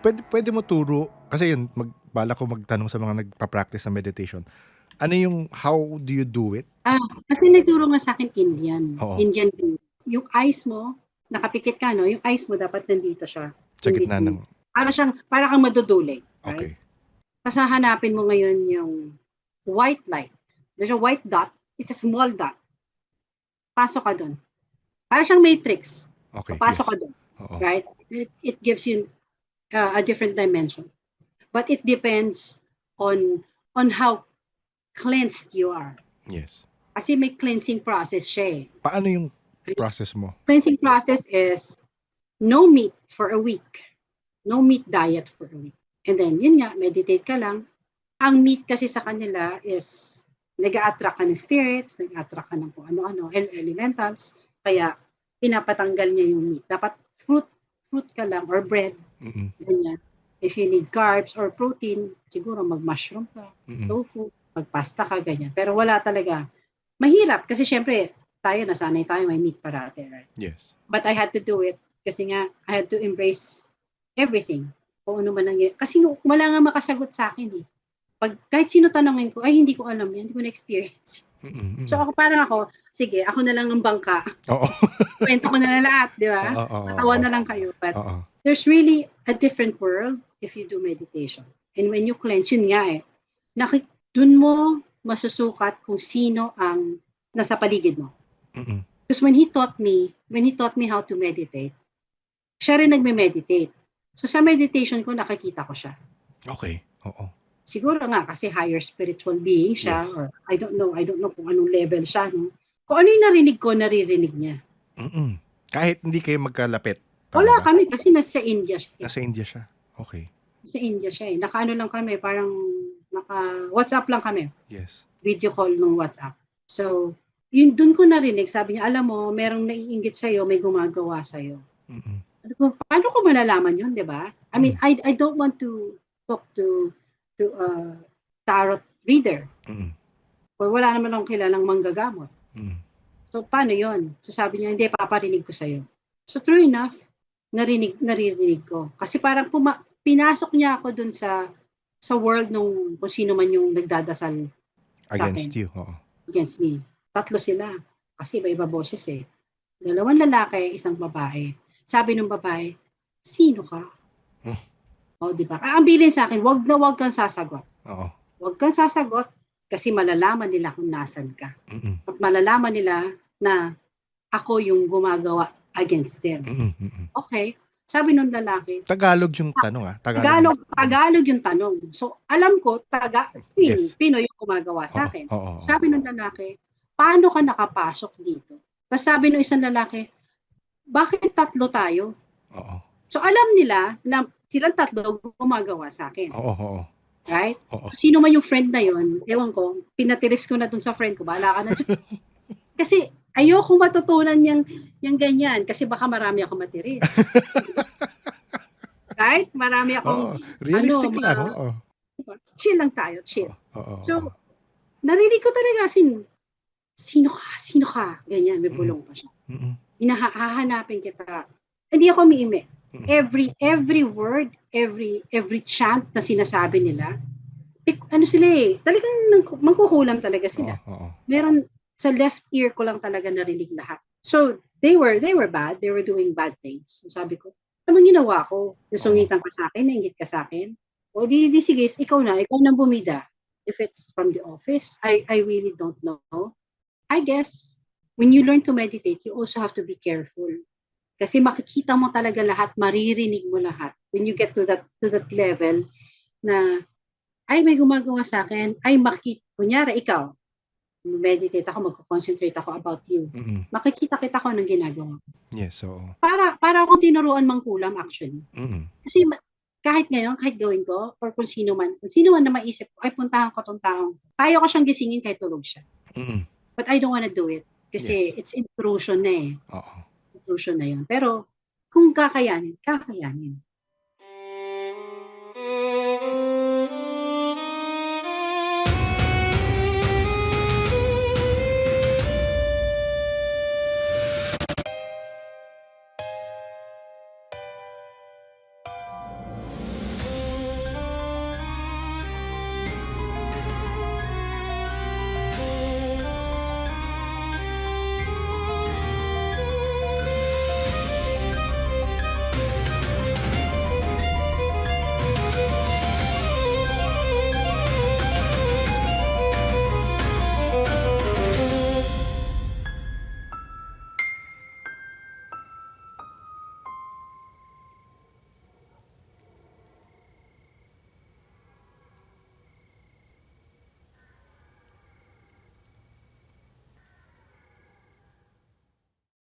Pwede mo turo, kasi yun, bala ko magtanong sa mga nagpa-practice ng meditation. Ano yung, how do you do it? Kasi nagturo nga sa akin Oo. Indian thing. Yung eyes mo, nakapikit ka, no? Yung eyes mo dapat nandito siya. Sa In gitna between. ng, Para kang madudulay, right? okay. Tapos hahanapin mo ngayon yung white light. There's a white dot. It's a small dot. Pasok ka doon. Para siyang matrix. Okay, Pasok yes. ka doon. Oo. Right? It gives you a different dimension. But it depends on how cleansed you are. Yes. Kasi may cleansing process siya eh. Paano yung process mo? Cleansing process is no meat for a week. No meat diet for a week. And then, yun nga, meditate ka lang. Ang meat kasi sa kanila is nag-a-attract ka ng spirits, nag-a-attract ka ng kung ano-ano, elementals. Kaya, pinapatanggal niya yung meat. Dapat fruit ka lang or bread. Ganyan. If you need carbs or protein, siguro mag-mushroom ka, tofu, mag-pasta ka, ganyan. Pero wala talaga. Mahirap kasi syempre, nasanay tayo, may meat parate, right? Yes. But I had to do it kasi nga, I had to embrace everything. Kung ano man nangyari. Kasi wala nga makasagot sa akin eh. Kahit sino tanongin ko, ay hindi ko alam yan, hindi ko na-experience. So ako, sige, ako na lang ang bangka. Oo. Kwento ko na lang lahat, di ba? Tawa na lang kayo. But there's really a different world if you do meditation. And when you cleanse, yun nga eh, dun mo masusukat kung sino ang nasa paligid mo. Because when he taught me how to meditate, siya rin nagme-meditate. So sa meditation ko, nakikita ko siya. Okay, oo. Siguro nga kasi higher spiritual being siya, Yes. or I don't know kung anong level siya. No? Kung ano yung narinig ko, naririnig niya. Kahit hindi kayo magkalapit. Wala kami kasi nasa India siya. Nasa India siya. Okay. Sa India siya eh. Naka-ano lang kami, parang naka-WhatsApp lang kami. Yes. Video call ng WhatsApp. So, yun dun ko narinig, sabi niya, alam mo, merong naiinggit sa'yo, may gumagawa sa'yo. Paano ko malalaman yun, di ba? I mean, I don't want to talk to a tarot reader. Or wala naman akong kilalang manggagamot. So, paano yun? So, sabi niya, hindi, paparinig ko sa'yo. So, true enough, naririnig ko. Kasi parang pinasok niya ako dun sa world nung kung sino man yung nagdadasal sa against akin. you. Oo. Against me. 3 sila. Kasi iba-iba boses eh. 2 lalaki, 1 babae. Sabi ng babae, sino ka? O, di ba? Ang bilin sa akin, wag kang sasagot. Oo. Wag kang sasagot kasi malalaman nila kung nasan ka. At malalaman nila na ako yung gumagawa against them. Okay. Sabi nung lalaki. Tagalog yung tanong Tagalog yung tanong. So, alam ko, Yes. Pinoy yung gumagawa sa akin. Oo. Sabi nung lalaki, paano ka nakapasok dito? Tapos sabi nung isang lalaki, bakit 3 tayo? Oo. So, alam nila na silang 3 gumagawa sa akin. Oo. Right? Oo. Sino man yung friend na yon, ewan ko, pinatiris ko na dun sa friend ko, bahala ka na dyan. Kasi, ayoko matutunan yung ganyan kasi baka marami ako matiris. Right? Marami akong realistic lang. Chill lang tayo, chill. So, Oo. narinig ko talaga sino ka? Ganyan, may bulong pa siya. Hahanapin kita. Hindi ako umiime. Every word, every chant na sinasabi nila, ano sila eh, talagang mangkukulam talaga sila. Meron sa left ear ko lang talaga narinig lahat. So, they were bad. They were doing bad things. Sabi ko, anong ginawa ko? Nasungitan ka sa akin, nainggit ka sa akin? O di sige, ikaw nang bumida. If it's from the office, I really don't know. I guess, when you learn to meditate, you also have to be careful. Kasi makikita mo talaga lahat, maririnig mo lahat. When you get to that level na, ay may gumagawa sa akin, kunyari ikaw, meditate ako, magko-concentrate ako about you. Makikita kita ko anong ginagawa. Yes, so. Para akong tinuruan mangkulam actually. Kasi kahit ngayon, kahit gawin ko, or kung sino man na maisip ko, ay puntahan ko tong taong. Kaya ko siyang gisingin kahit tulog siya. But I don't wanna do it. Kasi it's intrusion na eh. Intrusion na yun. Pero kung kakayanin.